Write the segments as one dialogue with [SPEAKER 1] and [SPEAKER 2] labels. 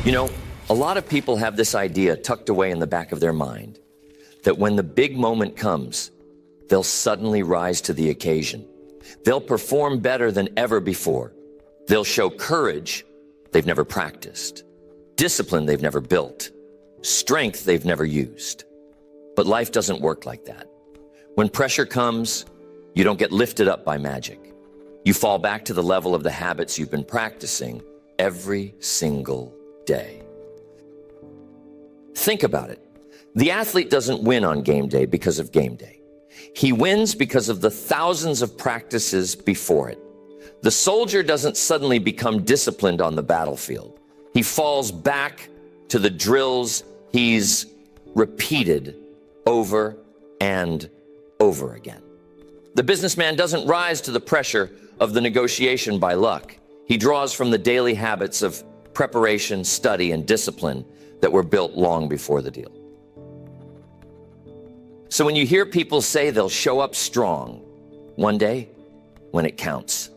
[SPEAKER 1] You know, a lot of people have this idea tucked away in the back of their mind that when the big moment comes, they'll suddenly rise to the occasion. They'll perform better than ever before. They'll show courage they've never practiced, discipline they've never built, strength they've never used. But life doesn't work like that. When pressure comes, you don't get lifted up by magic. You fall back to the level of the habits you've been practicing every single day. Think about it. The athlete doesn't win on game day because of game day. He wins because of the thousands of practices before it. The soldier doesn't suddenly become disciplined on the battlefield. He falls back to the drills he's repeated over and over again. The businessman doesn't rise to the pressure of the negotiation by luck. He draws from the daily habits of preparation, study, and discipline that were built long before the deal. So when you hear people say they'll show up strong one day when it counts,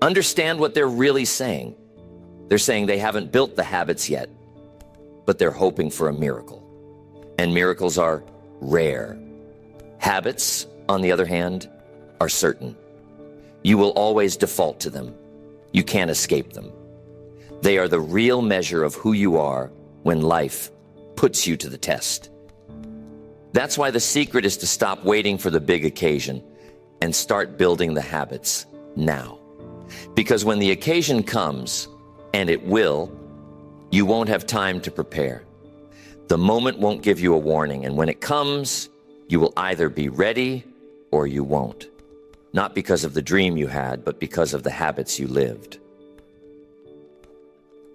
[SPEAKER 1] understand what they're really saying. They're saying they haven't built the habits yet, but they're hoping for a miracle. And miracles are rare. Habits, on the other hand, are certain. You will always default to them. You can't escape them. They are the real measure of who you are when life puts you to the test. That's why the secret is to stop waiting for the big occasion and start building the habits now. Because when the occasion comes, and it will, you won't have time to prepare. The moment won't give you a warning, and when it comes, you will either be ready or you won't. Not because of the dream you had, but because of the habits you lived.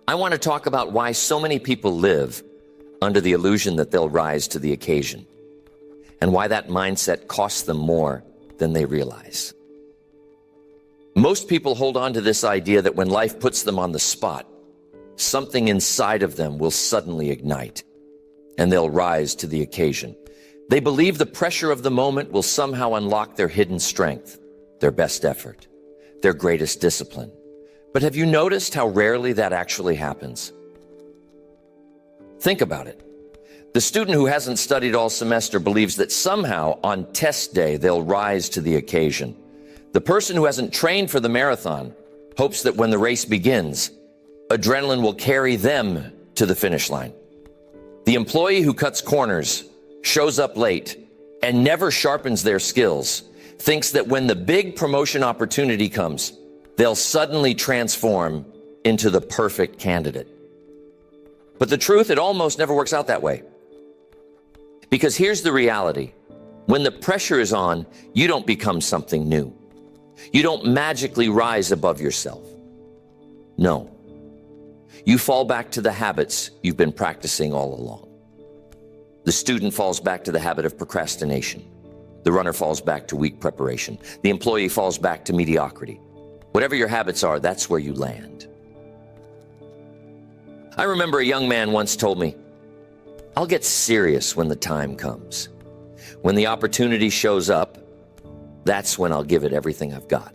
[SPEAKER 1] I want to talk about why so many people live under the illusion that they'll rise to the occasion, and why that mindset costs them more than they realize. Most people hold on to this idea that when life puts them on the spot, something inside of them will suddenly ignite, and they'll rise to the occasion. They believe the pressure of the moment will somehow unlock their hidden strength, their best effort, their greatest discipline. But have you noticed how rarely that actually happens? Think about it. The student who hasn't studied all semester believes that somehow on test day they'll rise to the occasion. The person who hasn't trained for the marathon hopes that when the race begins, adrenaline will carry them to the finish line. The employee who cuts corners, shows up late, and never sharpens their skills thinks that when the big promotion opportunity comes, they'll suddenly transform into the perfect candidate. But the truth, it almost never works out that way. Because here's the reality. When the pressure is on, you don't become something new. You don't magically rise above yourself. No. You fall back to the habits you've been practicing all along. The student falls back to the habit of procrastination. The runner falls back to weak preparation. The employee falls back to mediocrity. Whatever your habits are, that's where you land. I remember a young man once told me, "I'll get serious when the time comes. When the opportunity shows up, that's when I'll give it everything I've got."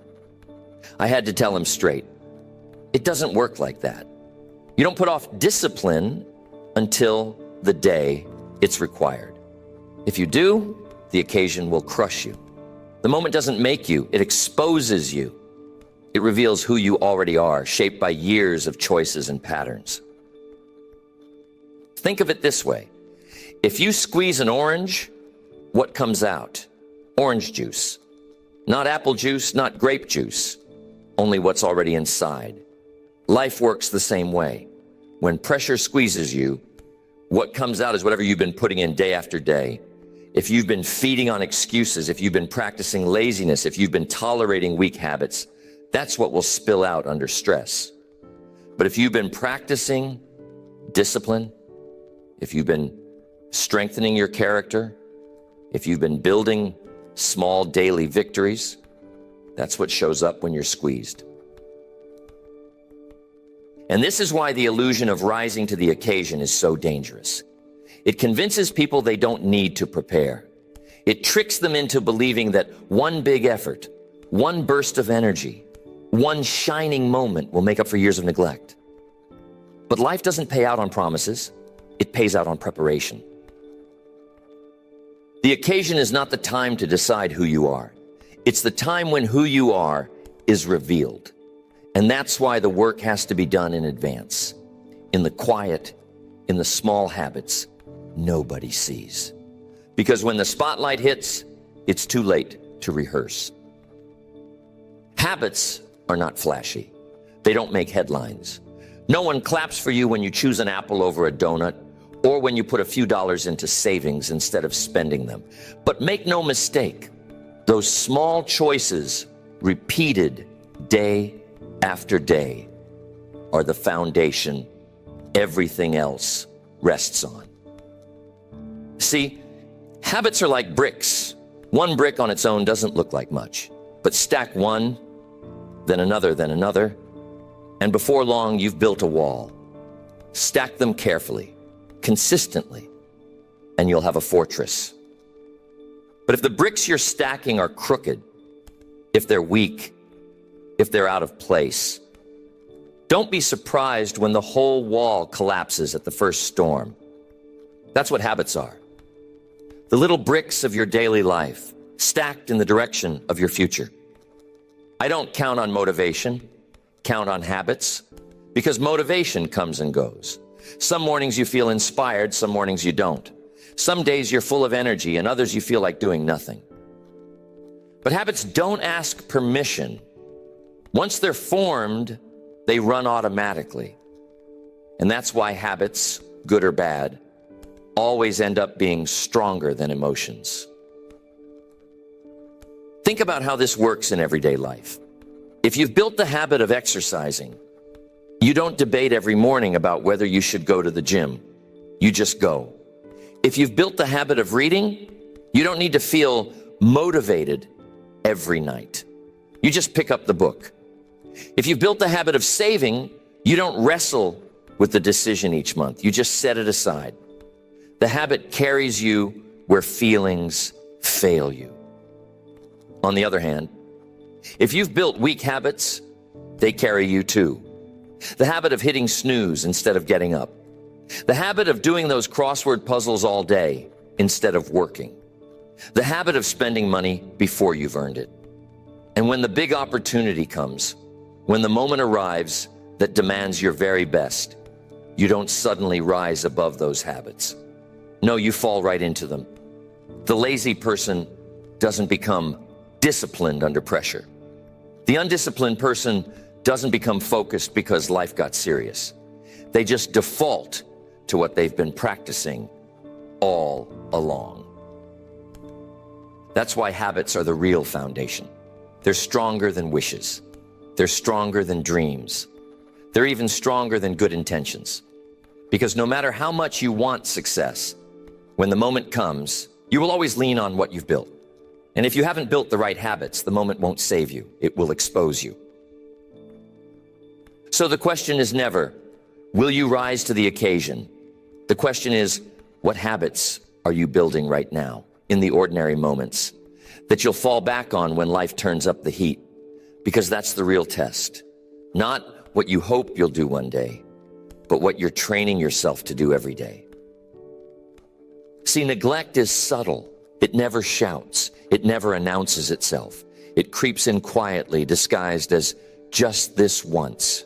[SPEAKER 1] I had to tell him straight, it doesn't work like that. You don't put off discipline until the day it's required. If you do, the occasion will crush you. The moment doesn't make you, it exposes you. It reveals who you already are, shaped by years of choices and patterns. Think of it this way. If you squeeze an orange, what comes out? Orange juice. Not apple juice, not grape juice. Only what's already inside. Life works the same way. When pressure squeezes you, what comes out is whatever you've been putting in day after day. If you've been feeding on excuses, if you've been practicing laziness, if you've been tolerating weak habits, that's what will spill out under stress. But if you've been practicing discipline, if you've been strengthening your character, if you've been building small daily victories, that's what shows up when you're squeezed. And this is why the illusion of rising to the occasion is so dangerous. It convinces people they don't need to prepare. It tricks them into believing that one big effort, one burst of energy, one shining moment will make up for years of neglect. But life doesn't pay out on promises. It pays out on preparation. The occasion is not the time to decide who you are. It's the time when who you are is revealed. And that's why the work has to be done in advance, in the quiet, in the small habits nobody sees. Because when the spotlight hits, it's too late to rehearse. Habits are not flashy. They don't make headlines. No one claps for you when you choose an apple over a donut, or when you put a few dollars into savings instead of spending them. But make no mistake, those small choices, repeated day after day, are the foundation everything else rests on. See, habits are like bricks. One brick on its own doesn't look like much, but stack one, then another, and before long you've built a wall. Stack them carefully, consistently, and you'll have a fortress. But if the bricks you're stacking are crooked, if they're weak, if they're out of place, don't be surprised when the whole wall collapses at the first storm. That's what habits are. The little bricks of your daily life, stacked in the direction of your future. I don't count on motivation, count on habits, because motivation comes and goes. Some mornings you feel inspired, some mornings you don't. Some days you're full of energy, and others you feel like doing nothing. But habits don't ask permission. Once they're formed, they run automatically. And that's why habits, good or bad, always end up being stronger than emotions. Think about how this works in everyday life. If you've built the habit of exercising, you don't debate every morning about whether you should go to the gym. You just go. If you've built the habit of reading, you don't need to feel motivated every night. You just pick up the book. If you've built the habit of saving, you don't wrestle with the decision each month. You just set it aside. The habit carries you where feelings fail you. On the other hand, if you've built weak habits, they carry you too. The habit of hitting snooze instead of getting up. The habit of doing those crossword puzzles all day instead of working. The habit of spending money before you've earned it. And when the big opportunity comes, when the moment arrives that demands your very best, you don't suddenly rise above those habits. No, you fall right into them. The lazy person doesn't become disciplined under pressure. The undisciplined person doesn't become focused because life got serious. They just default to what they've been practicing all along. That's why habits are the real foundation. They're stronger than wishes. They're stronger than dreams. They're even stronger than good intentions. Because no matter how much you want success, when the moment comes, you will always lean on what you've built. And if you haven't built the right habits, the moment won't save you. It will expose you. So the question is never, will you rise to the occasion? The question is, what habits are you building right now, in the ordinary moments, that you'll fall back on when life turns up the heat? Because that's the real test. Not what you hope you'll do one day, but what you're training yourself to do every day. See, neglect is subtle. It never shouts. It never announces itself. It creeps in quietly, disguised as just this once.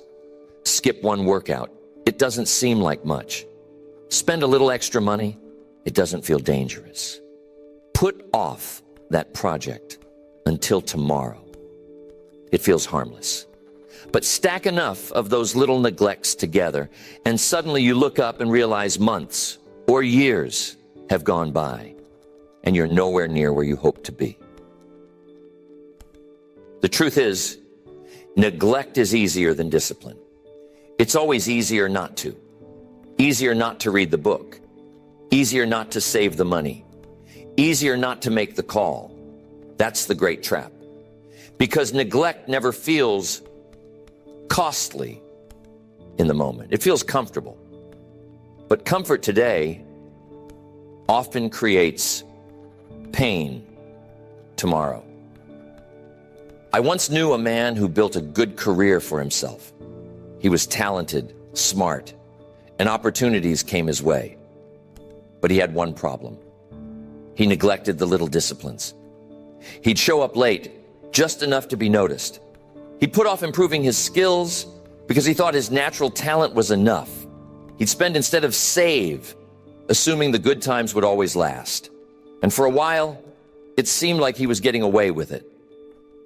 [SPEAKER 1] Skip one workout. It doesn't seem like much. Spend a little extra money. It doesn't feel dangerous. Put off that project until tomorrow. It feels harmless. But stack enough of those little neglects together, and suddenly you look up and realize months or years have gone by, and you're nowhere near where you hope to be. The truth is, neglect is easier than discipline. It's always easier not to. Easier not to read the book. Easier not to save the money. Easier not to make the call. That's the great trap. Because neglect never feels costly in the moment. It feels comfortable. But comfort today often creates pain tomorrow. I once knew a man who built a good career for himself. He was talented, smart, and opportunities came his way. But he had one problem. He neglected the little disciplines. He'd show up late, just enough to be noticed. He'd put off improving his skills because he thought his natural talent was enough. He'd spend instead of save, assuming the good times would always last. And for a while, it seemed like he was getting away with it.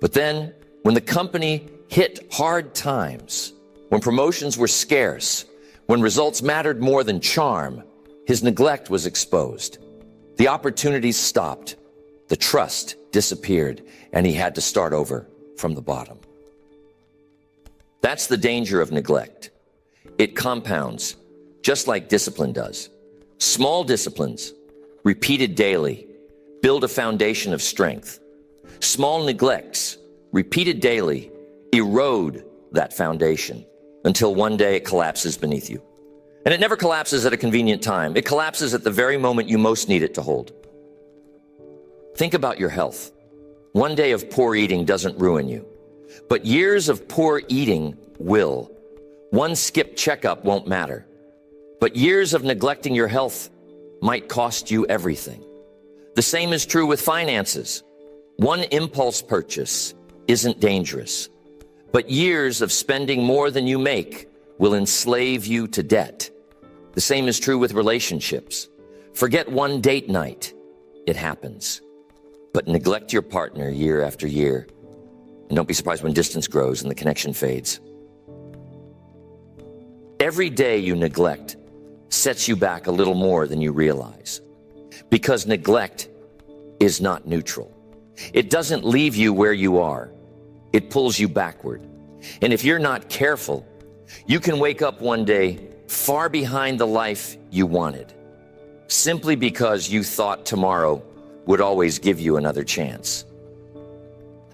[SPEAKER 1] But then, when the company hit hard times, when promotions were scarce, when results mattered more than charm, his neglect was exposed. The opportunities stopped, the trust disappeared, and he had to start over from the bottom. That's the danger of neglect. It compounds, just like discipline does. Small disciplines, repeated daily, build a foundation of strength. Small neglects, repeated daily, erode that foundation until one day it collapses beneath you. And it never collapses at a convenient time. It collapses at the very moment you most need it to hold. Think about your health. One day of poor eating doesn't ruin you, but years of poor eating will. One skipped checkup won't matter, but years of neglecting your health might cost you everything. The same is true with finances. One impulse purchase isn't dangerous, but years of spending more than you make will enslave you to debt. The same is true with relationships. Forget one date night. It happens. But neglect your partner year after year, and don't be surprised when distance grows and the connection fades. Every day you neglect sets you back a little more than you realize, because neglect is not neutral. It doesn't leave you where you are. It pulls you backward. And if you're not careful, you can wake up one day far behind the life you wanted, simply because you thought tomorrow would always give you another chance.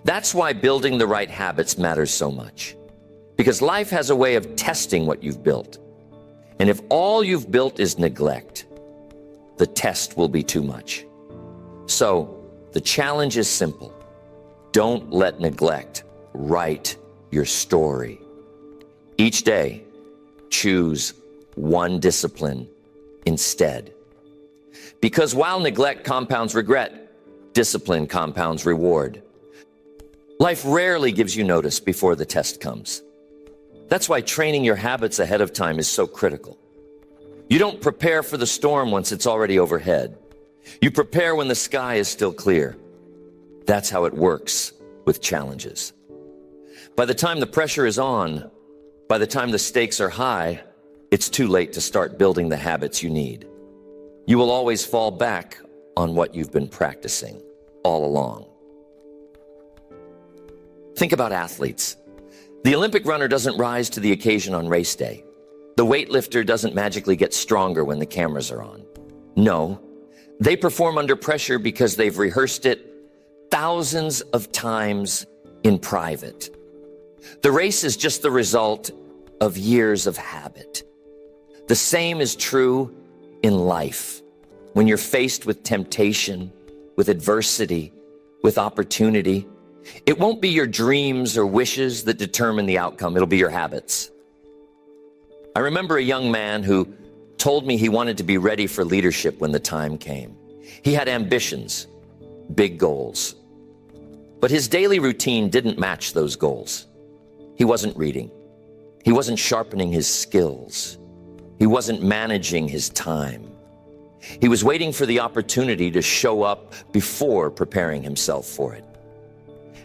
[SPEAKER 1] That's why building the right habits matters so much, because life has a way of testing what you've built. And if all you've built is neglect, the test will be too much. So the challenge is simple. Don't let neglect write your story. Each day, choose one discipline instead. Because while neglect compounds regret, discipline compounds reward. Life rarely gives you notice before the test comes. That's why training your habits ahead of time is so critical. You don't prepare for the storm once it's already overhead. You prepare when the sky is still clear. That's how it works with challenges. By the time the pressure is on, by the time the stakes are high, it's too late to start building the habits you need. You will always fall back on what you've been practicing all along. Think about athletes. The Olympic runner doesn't rise to the occasion on race day. The weightlifter doesn't magically get stronger when the cameras are on. No, they perform under pressure because they've rehearsed it thousands of times in private. The race is just the result of years of habit. The same is true in life. When you're faced with temptation, with adversity, with opportunity, it won't be your dreams or wishes that determine the outcome. It'll be your habits. I remember a young man who told me he wanted to be ready for leadership when the time came. He had ambitions, big goals. But his daily routine didn't match those goals. He wasn't reading. He wasn't sharpening his skills. He wasn't managing his time. He was waiting for the opportunity to show up before preparing himself for it.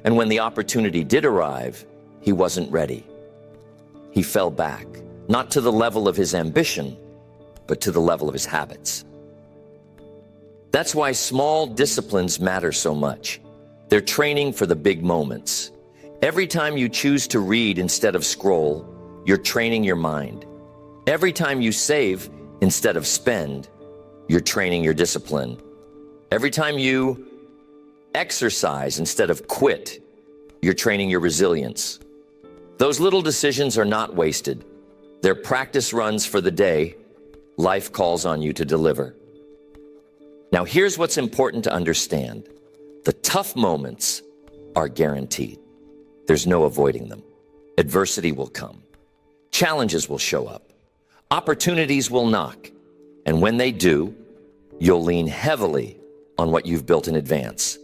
[SPEAKER 1] And when the opportunity did arrive, he wasn't ready. He fell back, not to the level of his ambition, but to the level of his habits. That's why small disciplines matter so much. They're training for the big moments. Every time you choose to read instead of scroll, you're training your mind. Every time you save instead of spend, you're training your discipline. Every time you exercise instead of quit, you're training your resilience. Those little decisions are not wasted. They're practice runs for the day life calls on you to deliver. Now, here's what's important to understand. The tough moments are guaranteed. There's no avoiding them. Adversity will come. Challenges will show up. Opportunities will knock, and when they do, you'll lean heavily on what you've built in advance.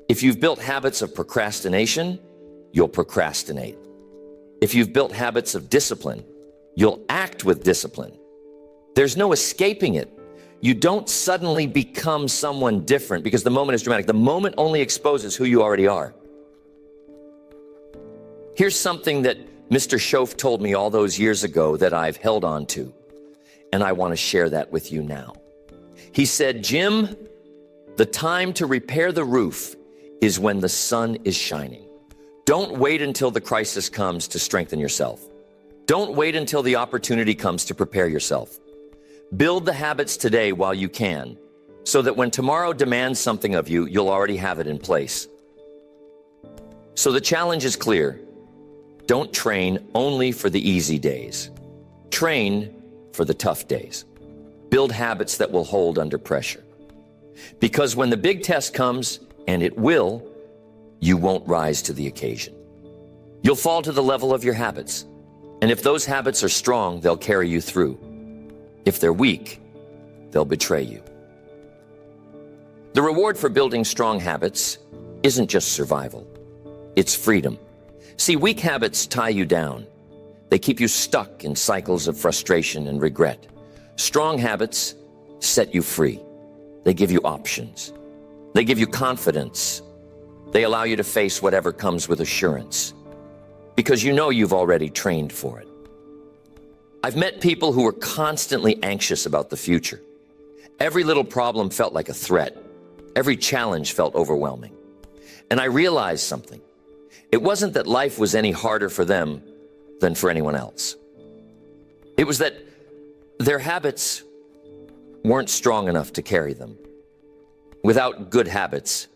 [SPEAKER 1] If you've built habits of procrastination, you'll procrastinate. If you've built habits of discipline, you'll act with discipline. There's no escaping it. You don't suddenly become someone different because the moment is dramatic. The moment only exposes who you already are. Here's something that Mr. Schoaf told me all those years ago that I've held on to, and I want to share that with you now. He said, Jim, the time to repair the roof is when the sun is shining. Don't wait until the crisis comes to strengthen yourself. Don't wait until the opportunity comes to prepare yourself. Build the habits today while you can, so that when tomorrow demands something of you, you'll already have it in place. So the challenge is clear. Don't train only for the easy days. Train for the tough days. Build habits that will hold under pressure. Because when the big test comes, and it will, you won't rise to the occasion. You'll fall to the level of your habits. And if those habits are strong, they'll carry you through. If they're weak, they'll betray you. The reward for building strong habits isn't just survival. It's freedom. See, weak habits tie you down. They keep you stuck in cycles of frustration and regret. Strong habits set you free. They give you options. They give you confidence. They allow you to face whatever comes with assurance, because you know you've already trained for it. I've met people who were constantly anxious about the future. Every little problem felt like a threat. Every challenge felt overwhelming. And I realized something. It wasn't that life was any harder for them than for anyone else. It was that their habits weren't strong enough to carry them. Without good habits,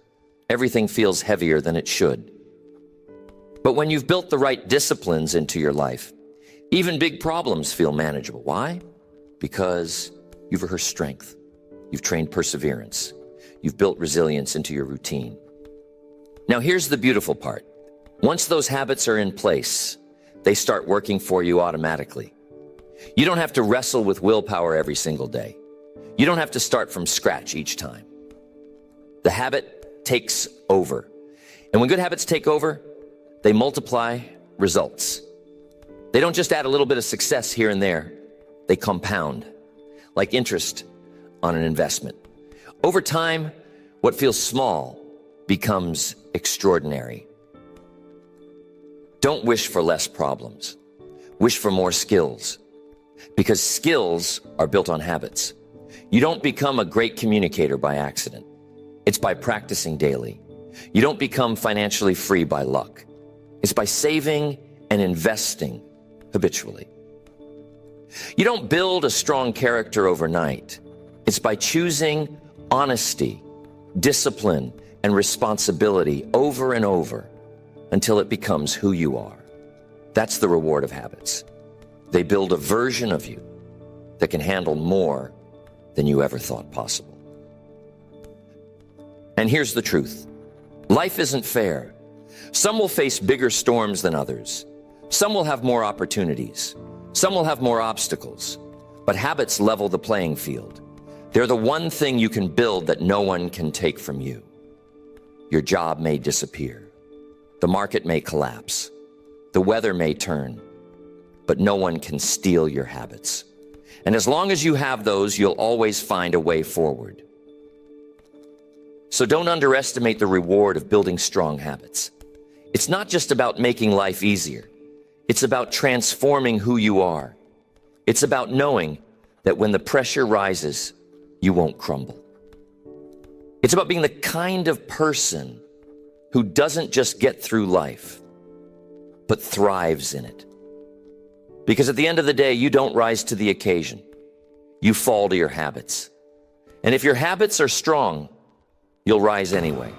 [SPEAKER 1] everything feels heavier than it should. But when you've built the right disciplines into your life, even big problems feel manageable. Why? Because you've rehearsed strength. You've trained perseverance. You've built resilience into your routine. Now here's the beautiful part. Once those habits are in place, they start working for you automatically. You don't have to wrestle with willpower every single day. You don't have to start from scratch each time. The habit takes over. And when good habits take over, they multiply results. They don't just add a little bit of success here and there. They compound, like interest on an investment. Over time, what feels small becomes extraordinary. Don't wish for less problems. Wish for more skills, because skills are built on habits. You don't become a great communicator by accident. It's by practicing daily. You don't become financially free by luck. It's by saving and investing habitually. You don't build a strong character overnight. It's by choosing honesty, discipline, and responsibility over and over until it becomes who you are. That's the reward of habits. They build a version of you that can handle more than you ever thought possible. And here's the truth. Life isn't fair. Some will face bigger storms than others. Some will have more opportunities. Some will have more obstacles. But habits level the playing field. They're the one thing you can build that no one can take from you. Your job may disappear. The market may collapse. The weather may turn. But no one can steal your habits. And as long as you have those, you'll always find a way forward. So don't underestimate the reward of building strong habits. It's not just about making life easier. It's about transforming who you are. It's about knowing that when the pressure rises, you won't crumble. It's about being the kind of person who doesn't just get through life, but thrives in it. Because at the end of the day, you don't rise to the occasion. You fall to your habits. And if your habits are strong, you'll rise anyway.